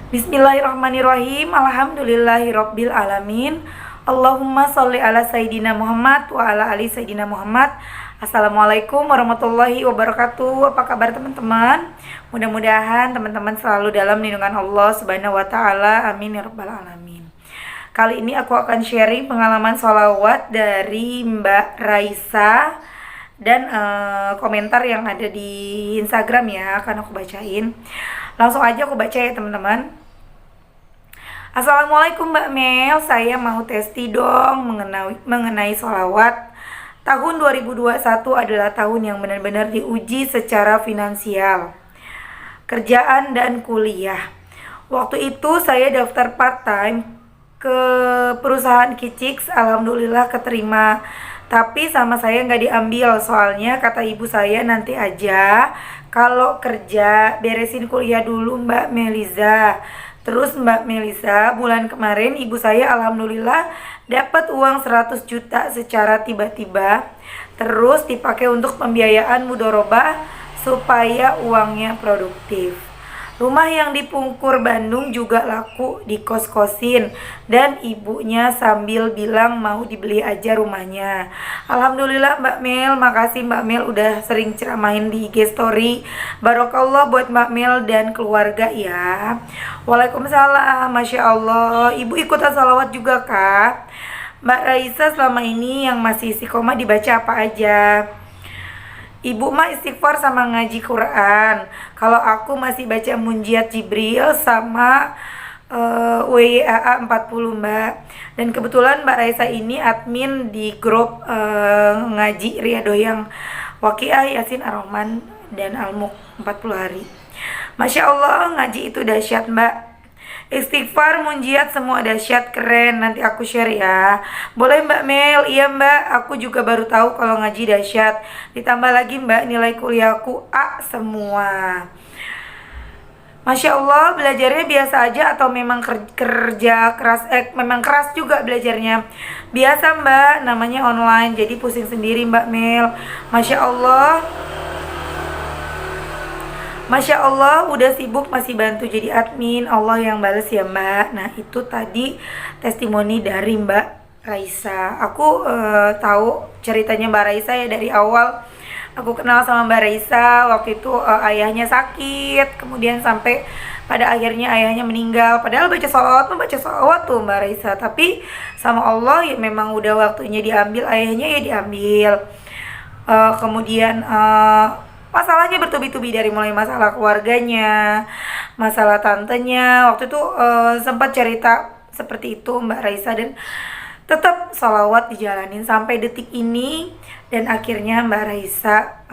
Bismillahirrahmanirrahim. Alhamdulillahirabbil alamin. Allahumma sholli ala sayidina Muhammad wa ala ali sayidina Muhammad. Assalamualaikum warahmatullahi wabarakatuh. Apa kabar teman-teman? Mudah-mudahan teman-teman selalu dalam lindungan Allah Subhanahu wa taala. Amin ya rabbal alamin. Kali ini aku akan sharing pengalaman sholawat dari Mbak Raisa dan komentar yang ada di Instagram ya, akan aku bacain. Langsung aja aku baca ya teman-teman. Assalamualaikum Mbak Mel, saya mau testi dong mengenai sholawat. Tahun 2021 adalah tahun yang benar-benar diuji secara finansial, kerjaan dan kuliah. Waktu itu saya daftar part-time ke perusahaan Kicix, alhamdulillah keterima. Tapi sama saya nggak diambil, soalnya kata ibu saya nanti aja kalau kerja, beresin kuliah dulu Mbak Meliza. Terus Mbak Melisa, bulan kemarin ibu saya alhamdulillah dapat uang 100 juta secara tiba-tiba. Terus dipakai untuk pembiayaan mudorobah supaya uangnya produktif. Rumah yang di Pungkur Bandung juga laku dikos-kosin, dan ibunya sambil bilang mau dibeli aja rumahnya. Alhamdulillah Mbak Mel, makasih Mbak Mel udah sering ceramahin di IG story. Barokallah buat Mbak Mel dan keluarga ya. Waalaikumsalam, Masya Allah. Ibu ikutan salawat juga Kak. Mbak Raisa, selama ini yang masih istiqomah dibaca apa aja? Ibu mah istighfar sama ngaji Quran. Kalau aku masih baca Munjiat Jibril sama WYAA 40 Mbak. Dan kebetulan Mbak Raisa ini admin di grup ngaji Riyadhah yang Waqiah, Yasin, Ar-Rahman, dan Al-Mulk 40 hari. Masya Allah, ngaji itu dahsyat Mbak. Istighfar, munjiat, semua dahsyat, keren. Nanti aku share ya. Boleh Mbak Mel? Iya Mbak, aku juga baru tahu kalau ngaji dahsyat. Ditambah lagi Mbak, nilai kuliahku A semua. Masya Allah, belajarnya biasa aja atau memang kerja keras? Memang keras juga belajarnya. Biasa Mbak, namanya online, jadi pusing sendiri Mbak Mel. Masya Allah, udah sibuk masih bantu jadi admin. Allah yang bales ya Mbak. Nah itu tadi testimoni dari Mbak Raisa. Aku tahu ceritanya Mbak Raisa ya dari awal. Aku kenal sama Mbak Raisa waktu itu ayahnya sakit, kemudian sampai pada akhirnya ayahnya meninggal. Padahal membaca sholawat tuh Mbak Raisa. Tapi sama Allah ya memang udah waktunya diambil ayahnya ya diambil. Kemudian masalahnya bertubi-tubi, dari mulai masalah keluarganya, masalah tantenya. Waktu itu sempat cerita seperti itu Mbak Raisa, dan tetap sholawat dijalanin sampai detik ini. Dan akhirnya Mbak Raisa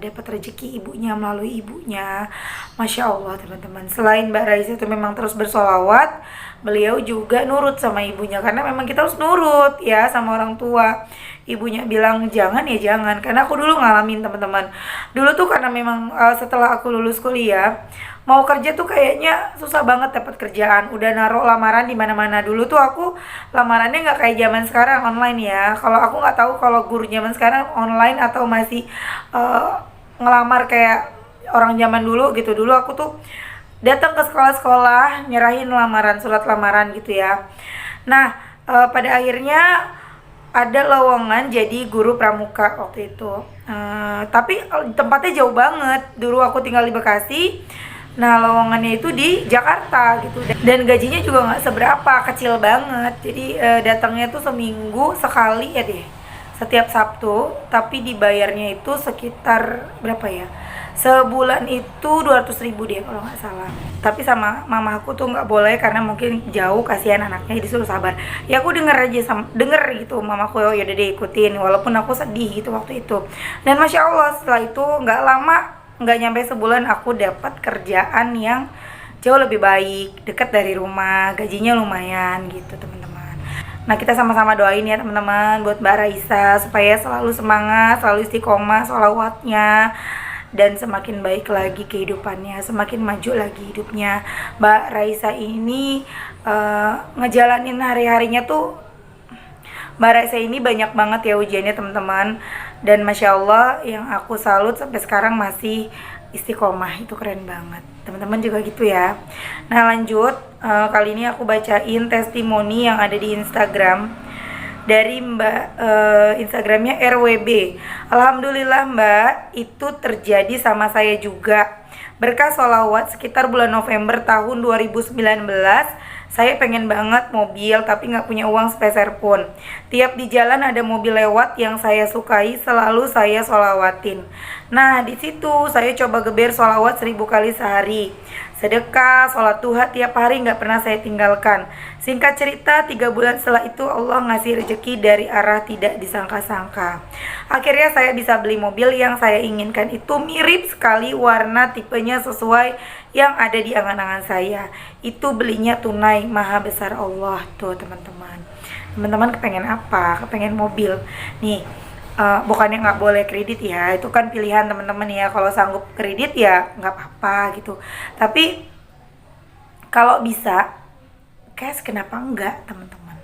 dapat rezeki ibunya melalui ibunya. Masya Allah teman-teman. Selain Mbak Raisa itu memang terus bersolawat, beliau juga nurut sama ibunya, karena memang kita harus nurut ya sama orang tua. Ibunya bilang jangan ya jangan, karena aku dulu ngalamin teman-teman. Dulu tuh karena memang setelah aku lulus kuliah, mau kerja tuh kayaknya susah banget dapat kerjaan. Udah naruh lamaran di mana-mana. Dulu tuh aku lamarannya nggak kayak zaman sekarang online ya. Kalau aku nggak tahu kalau guru zaman sekarang online atau masih ngelamar kayak orang zaman dulu gitu. Dulu aku tuh datang ke sekolah-sekolah nyerahin surat lamaran gitu ya. Nah pada akhirnya ada lowongan jadi guru pramuka waktu itu. Tapi tempatnya jauh banget. Dulu aku tinggal di Bekasi. Nah lowongannya itu di Jakarta gitu, dan gajinya juga nggak seberapa, kecil banget. Jadi datangnya tuh seminggu sekali ya deh, setiap Sabtu. Tapi dibayarnya itu sekitar berapa ya, sebulan itu 200.000 deh kalau nggak salah. Tapi sama mama aku tuh nggak boleh, karena mungkin jauh, kasihan anaknya, disuruh sabar. Ya aku denger gitu mamaku, oh yaudah deh ikutin, walaupun aku sedih gitu waktu itu. Dan Masya Allah setelah itu nggak lama, nggak nyampe sebulan, aku dapat kerjaan yang jauh lebih baik, dekat dari rumah, gajinya lumayan gitu teman-teman. Nah kita sama-sama doain ya teman-teman buat Mbak Raisa supaya selalu semangat, selalu istiqomah sholawatnya, dan semakin baik lagi kehidupannya, semakin maju lagi hidupnya. Mbak Raisa ini ngejalanin hari-harinya tuh, Mbak Raisa ini banyak banget ya ujiannya teman-teman. Dan Masya Allah yang aku salut sampai sekarang masih istiqomah, itu keren banget. Teman-teman juga gitu ya. Nah lanjut, kali ini aku bacain testimoni yang ada di Instagram dari Mbak, Instagramnya RWB. Alhamdulillah Mbak, itu terjadi sama saya juga. Berkah sholawat sekitar bulan November tahun 2019, saya pengen banget mobil tapi nggak punya uang sepeser pun. Tiap di jalan ada mobil lewat yang saya sukai, selalu saya sholawatin. Nah di situ saya coba geber sholawat 1000 kali sehari. Sedekah, sholat duha tiap hari nggak pernah saya tinggalkan. Singkat cerita, 3 bulan setelah itu Allah ngasih rezeki dari arah tidak disangka-sangka. Akhirnya saya bisa beli mobil yang saya inginkan, itu mirip sekali warna tipenya sesuai yang ada di angan-angan saya. Itu belinya tunai, maha besar Allah. Tuh teman-teman. Teman-teman kepengen apa? Kepengen mobil. Nih, bukannya nggak boleh kredit ya, itu kan pilihan teman-teman ya. Kalau sanggup kredit ya nggak apa-apa gitu, tapi kalau bisa cash kenapa enggak teman-teman?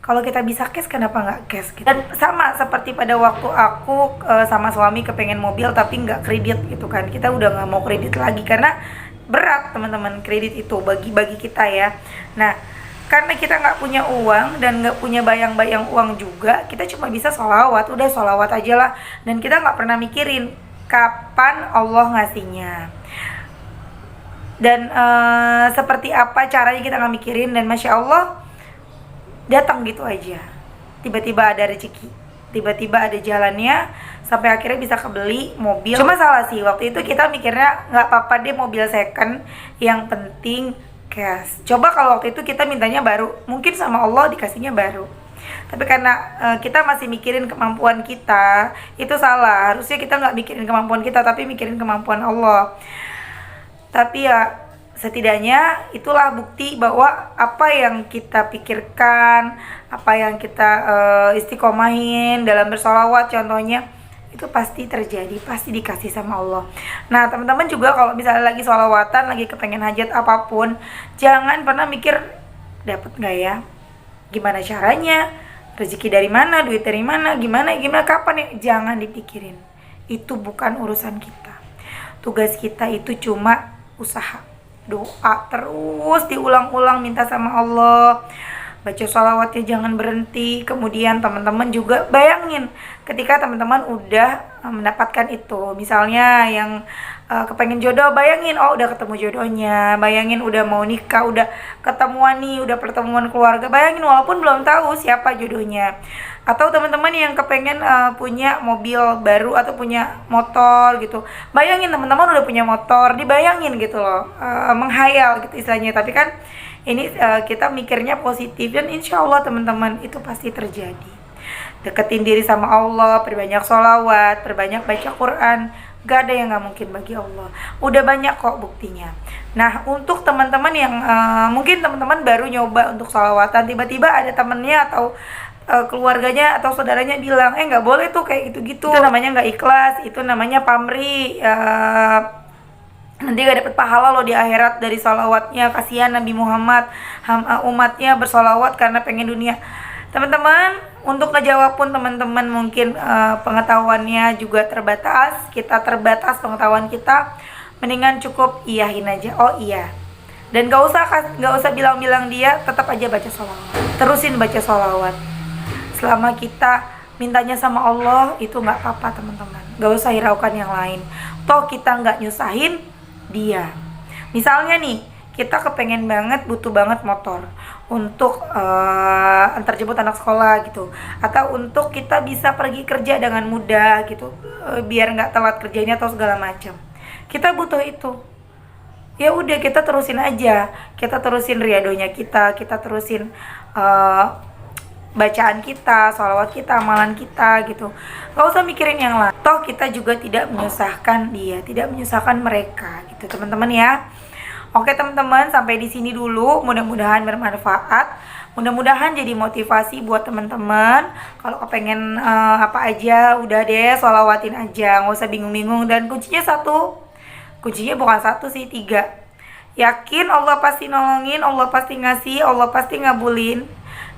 Kalau kita bisa cash kenapa nggak cash gitu? Dan sama seperti pada waktu aku sama suami kepengen mobil tapi nggak kredit gitu kan, kita udah nggak mau kredit lagi karena berat teman-teman kredit itu bagi kita ya. Nah karena kita nggak punya uang dan nggak punya bayang-bayang uang juga, kita cuma bisa sholawat, udah sholawat aja lah. Dan kita nggak pernah mikirin kapan Allah ngasihnya. Dan seperti apa caranya kita nggak mikirin, dan Masya Allah datang gitu aja. Tiba-tiba ada rezeki, tiba-tiba ada jalannya, sampai akhirnya bisa kebeli mobil. Cuma salah sih, waktu itu kita mikirnya nggak apa-apa deh mobil second, yang penting cash. Coba kalau waktu itu kita mintanya baru, mungkin sama Allah dikasihnya baru. Tapi karena kita masih mikirin kemampuan kita, itu salah. Harusnya kita nggak mikirin kemampuan kita, tapi mikirin kemampuan Allah. Tapi ya setidaknya itulah bukti bahwa apa yang kita pikirkan, apa yang kita istiqomahin dalam bersolawat contohnya, itu pasti terjadi, pasti dikasih sama Allah. Nah teman-teman juga kalau misalnya lagi sholawatan, lagi kepengen hajat apapun, jangan pernah mikir dapat nggak ya, gimana caranya, rezeki dari mana, duit dari mana, gimana kapan ya, jangan dipikirin. Itu bukan urusan kita. Tugas kita itu cuma usaha, doa terus diulang-ulang, minta sama Allah, baca sholawatnya jangan berhenti. Kemudian teman-teman juga bayangin ketika teman-teman udah mendapatkan itu, misalnya yang kepengen jodoh, bayangin oh udah ketemu jodohnya, bayangin udah mau nikah, udah ketemuan nih, udah pertemuan keluarga, bayangin walaupun belum tahu siapa jodohnya. Atau teman-teman yang kepengen punya mobil baru atau punya motor gitu, bayangin teman-teman udah punya motor, dibayangin gitu loh, menghayal gitu istilahnya. Tapi kan ini kita mikirnya positif, dan insya Allah teman-teman itu pasti terjadi. Deketin diri sama Allah, perbanyak sholawat, perbanyak baca Quran, gak ada yang gak mungkin bagi Allah. Udah banyak kok buktinya. Nah untuk teman-teman yang mungkin teman-teman baru nyoba untuk sholawatan, tiba-tiba ada temennya atau keluarganya atau saudaranya bilang nggak boleh tuh kayak gitu-gitu, itu namanya nggak ikhlas, itu namanya pamri, nanti gak dapet pahala loh di akhirat dari sholawatnya. Kasihan Nabi Muhammad, umatnya bersolawat karena pengen dunia. Teman-teman, untuk ngejawab pun teman-teman mungkin pengetahuannya juga terbatas, kita terbatas pengetahuan kita, mendingan cukup iyahin aja, oh iya. Dan gak usah bilang-bilang dia, tetap aja baca sholawat, terusin baca sholawat. Selama kita mintanya sama Allah, itu gak apa-apa teman-teman, gak usah hiraukan yang lain. Toh kita gak nyusahin dia. Misalnya nih, kita kepengen banget, butuh banget motor untuk antar jemput anak sekolah gitu, atau untuk kita bisa pergi kerja dengan mudah gitu, biar nggak telat kerjanya atau segala macam. Kita butuh itu. Ya udah, kita terusin aja, kita terusin riadonya kita terusin bacaan kita, sholawat kita, amalan kita gitu. Gak usah mikirin yang lain. Toh kita juga tidak menyusahkan dia, tidak menyusahkan mereka gitu teman-teman ya. Oke teman-teman, sampai di sini dulu. Mudah-mudahan bermanfaat. Mudah-mudahan jadi motivasi buat teman-teman. Kalau kepengen apa aja, udah deh sholawatin aja, nggak usah bingung-bingung. Dan kuncinya satu, kuncinya bukan satu sih, 3. Yakin Allah pasti nolongin, Allah pasti ngasih, Allah pasti ngabulin.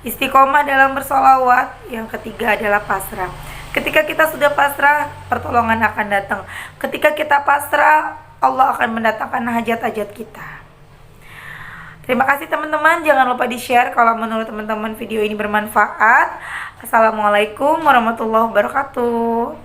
Istiqomah dalam bersolawat. Yang ketiga adalah pasrah. Ketika kita sudah pasrah, pertolongan akan datang. Ketika kita pasrah, Allah akan mendatangkan hajat-hajat kita. Terima kasih teman-teman, jangan lupa di-share kalau menurut teman-teman video ini bermanfaat. Assalamualaikum warahmatullahi wabarakatuh.